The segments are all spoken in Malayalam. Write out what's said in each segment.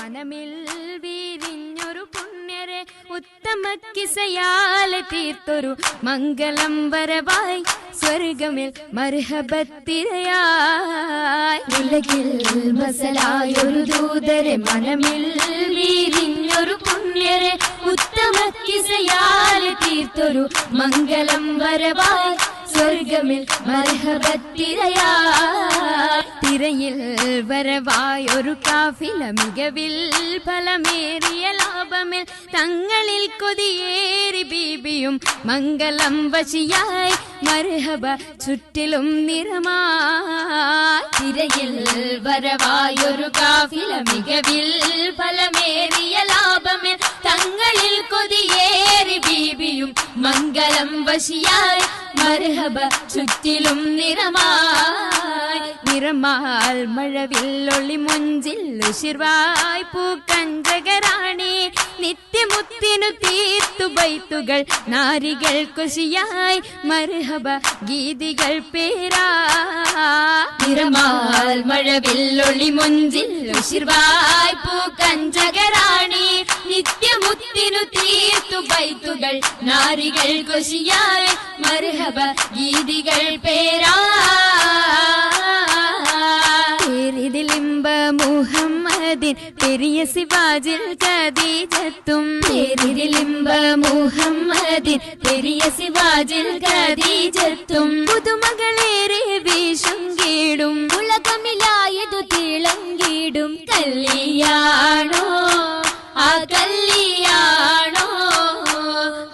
മനമിൽ വീരിഞ്ഞൊരു പുണ്യരെ ഉത്തമ കിസയാലെ തീർത്തൊരു മംഗളം വരവായി സ്വർഗമിൽ മർഹബത്തിരയായി ഉലകിൽ വസലായൊരു ദൂതരെ മനമിൽ വീരിഞ്ഞൊരു പുണ്യരെ ഉത്തമ കിസയാലെ തീർത്തൊരു മംഗളം വരവായി സ്വർഗമിൽ മർഹബത്തിരയായി തിരയിൽ വരവായൊരു കാഫില മികവിൽ ഫലമേറിയ ലാഭമിൽ തങ്ങളിൽ കൊതിയേറി ബീബിയും മംഗളം വശിയായി മർഹബ ചുറ്റിലും നിറമായി തിരയിൽ വരവായൊരു കാഫില മികവിൽ ഫലമേറിയ ലാഭമിൽ തങ്ങളിൽ കൊതിയേറി ബീബിയും മംഗളം വശിയായി മർഹബ ചുറ്റിലും നിറമായി നിറമാൽ മഴവില്ലൊളി മുഞ്ചിൽ ഉശിർവായ് പൂക്കഞ്ചകരാണി നിത്യമുത്തിനു തീർത്തു ബൈത്തുകൾ നാരികൾ കുശിയായി മർഹബ ഗീതികൾ പേരാ നിറമാൽ മഴവില്ലൊളി മുഞ്ചിൽ ഉശിർവായ് പൂക്കഞ്ചകരാണി നിത്യമുത്തിനു തീർത്തു ബൈത്തുകൾ നാരികൾ കുശിയായി മർഹബ ഗീതികൾ പേരാ പേരിതിലിമ്പ മുഹമ്മദിൻ പെരിയ സിവാജിൽ ഖദീജത്തും പേരിതിലിമ്പ മുഹമ്മദിൻ പെരിയ സിവാജിൽ ഖദീജത്തും പുതുമകളേറെ വീശും കീടും ഉലകമിലായതു തിളങ്ങിടും കല്യാണോ ആ കല്യാണോ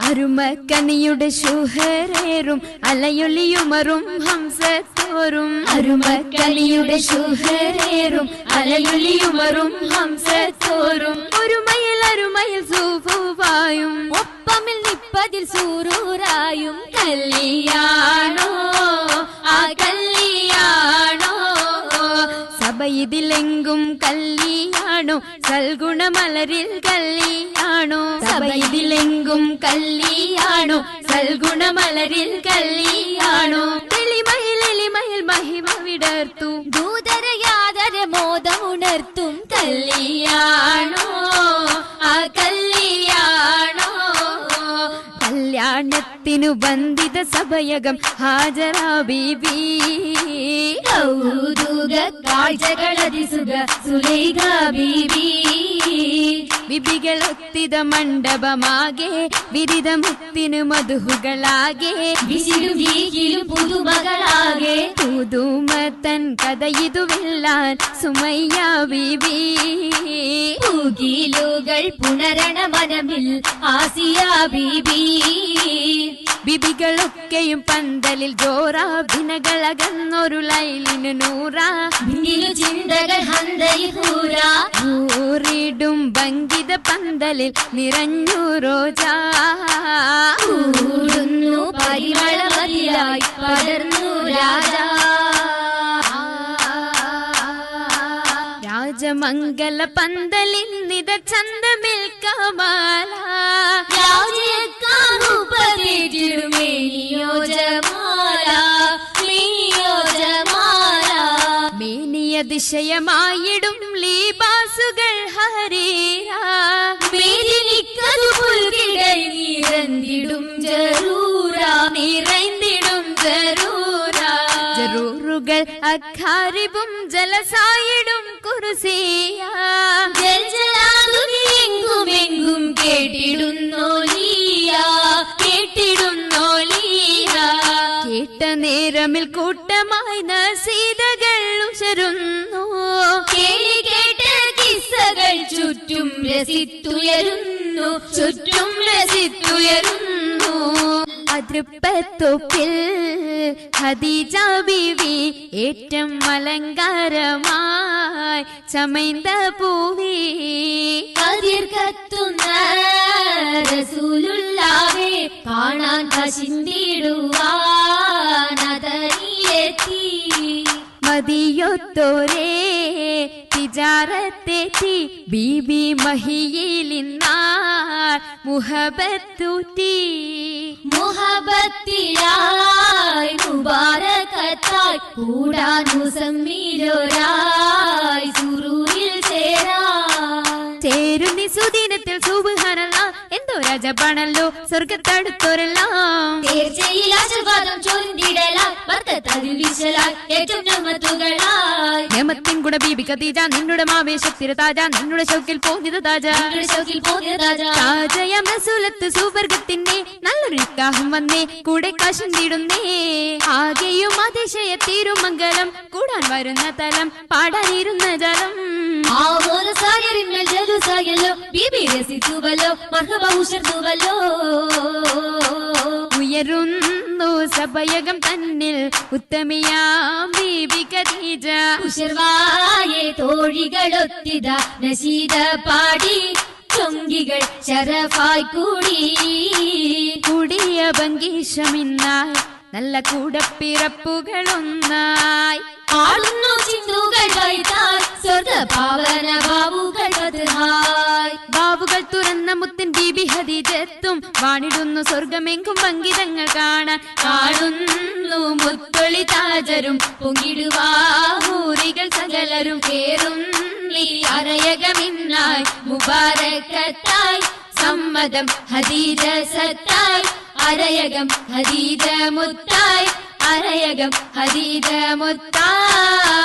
അരുമക്കനിയുടെ ശുഹരേറും അലയൊലിയുമറും ഹംസത്തോറും അരുമക്കനിയുടെ ശുഹരേറും അലയൊലിയുമറും ഹംസത്തോറും ഒരുമയിൽ അരുമയിൽ സൂഫുവായും ഒപ്പമിൽ നിപ്പതിൽ സൂറൂറായും കല്യാണോ ആ കല്യാണോ സബയിതിലെങ്കും കല്യാണോ സൽഗുണമലരിൽ കല്യാണോ സബയിതിലെങ്കും കല്യാണോ സൽഗുണമലരിൽ കല്യാണോ തെളിമയിൽ എളിമയിൽ മഹിമ വിടർത്തും ദൂതര യാതര മോദമുണർത്തും കല്യാണോ ആ കല്യാണോ കല്യാണത്തിനു ബന്ധിത സഭയകം ഹാജരാ ബീബി കൗതുക കാഴ്ചകളതിസുഖ സുലൈഖ ബീബി ബിബികളൊത്തിത മണ്ഡപമാകെ വിരിത മുത്തിനു മധുഹുകളാകെ വിശിലും ജീകിലും പുതുമകളാകെ പുതുമത്തൻ കഥയിതുവെല്ലാൻ സുമയ്യ ബീബി പൂകിലുകൾ പുണരണ മനമിൽ ആസിയ ബീബി ബിബികളൊക്കെയും പന്തലിൽ ജോറാഭിനകളകന്നൊരു ലൈലിനു നൂറാ ചിന്തകൾ ൂറിടും ഭംഗിത പന്തലിൽ നിറഞ്ഞു റോജാ ൂടുന്നു പരിമളമതിയായി പടർന്നു രാജാ രാജമംഗല പന്തലിൻ നിത ചന്തമിൽ കമാല മേനിയ ദിശയമായിടും ലീബാസുകൾ ഹരീരാ നിറഞ്ഞിടും ജറൂറാ നിറൈന്തിടും ജറൂറാ ജറൂറുകൾ അഖാരിബും ജലസായിടും കുർസിയാ എങ്കുമെങ്കും കേട്ടിടുന്നോലിയ കേട്ടിടുന്നോലിയ കേട്ട നേരമിൽ കൂട്ടമായി നസീതകൾ ഉശരുന്നു കേളി കേട്ട കിസ്സകൾ ചുറ്റും രസിത്തുയരുന്നു ചുറ്റും രസിത്തുയരുന്നു അതൃപ്പത്തൊപ്പിൽ ഖദീജ ബീവി ഏറ്റം അലങ്കാരമായി ചമൈന്ത പൂവി കതിർ കത്തുന്ന റസൂലുള്ളാഹെ കാണാൻ കശിന്തിടുവാനതനിയെത്തി മദിയൊത്തോരേ തിജാറത്തെത്തി ബീബി മഹിയിലിന്നാർ മുഹബത്തൂറ്റി മുഹബത്തിലായി മുബാരകത്തായി കൂടാൻ മുസമ്മിലൊരായി സുറൂരിൽ ചേരാ റജബാണല്ലോ സ്വർഗത്തടുത്തോരെല്ലാം തീർച്ചയിൽ ആശീർവാദം ചൊരിഞ്ഞിടലാൽ ബർക്കത്തതിൽ വിശലാൽ ഏറ്റവും ഞമത്തുകളായി ഞമത്തിൻ ഗുണ ബീബി ഖദീജ നിന്നുടെ ആവേശത്തിര താജ നിന്നുടെ ഷൗക്കിൽ പോന്നിത താജ താജയ മസൂലത്ത് സുവർഗത്തിന്റെ നല്ലൊരു നിക്കാഹും വന്നേ കൂടെ കാശുണ്ടിടുന്നേ ആകെയും അതിശയ തിരുമംഗലം കൂടാൻ വരുന്ന തലം പാടാനിരുന്ന ജലം ഉയരുന്നു സഭയകം തന്നിൽ ഉത്തമിയാം ബീബി ഖദീജ ഉശർവായെ തോഴികളൊത്തിത നശീദ പാടി ചൊങ്കികൾ ശരഫായി കൂടിയ ഭംഗീഷമിന്നായി നല്ല കൂടപ്പിറപ്പുകളൊന്നായി ആടുന്നു ചിന്തുകൾ വൈതാൽ സ്വർഗ പാവന ബാബുകൾ ബദ്ഹായ് ബാബുകൾ തുറന്ന മുത്തിൻ ബീബി ഖദീജത്തും വാണിടുന്നു സ്വർഗമെങ്കും പങ്കിതങ്ങൾ കാണുന്നു മുത്തൊളി താജരും പൊങ്ങിടുവാഹൂരികൾ സകലരും കേറും നീ അരയകമിന്നായി മുബാരക്കത്തായി സമ്മതം ഖദീജ സത്തായി അരയകം ഖദീജ മുത്തായി അരയകം ഖദീജ മുത്തായി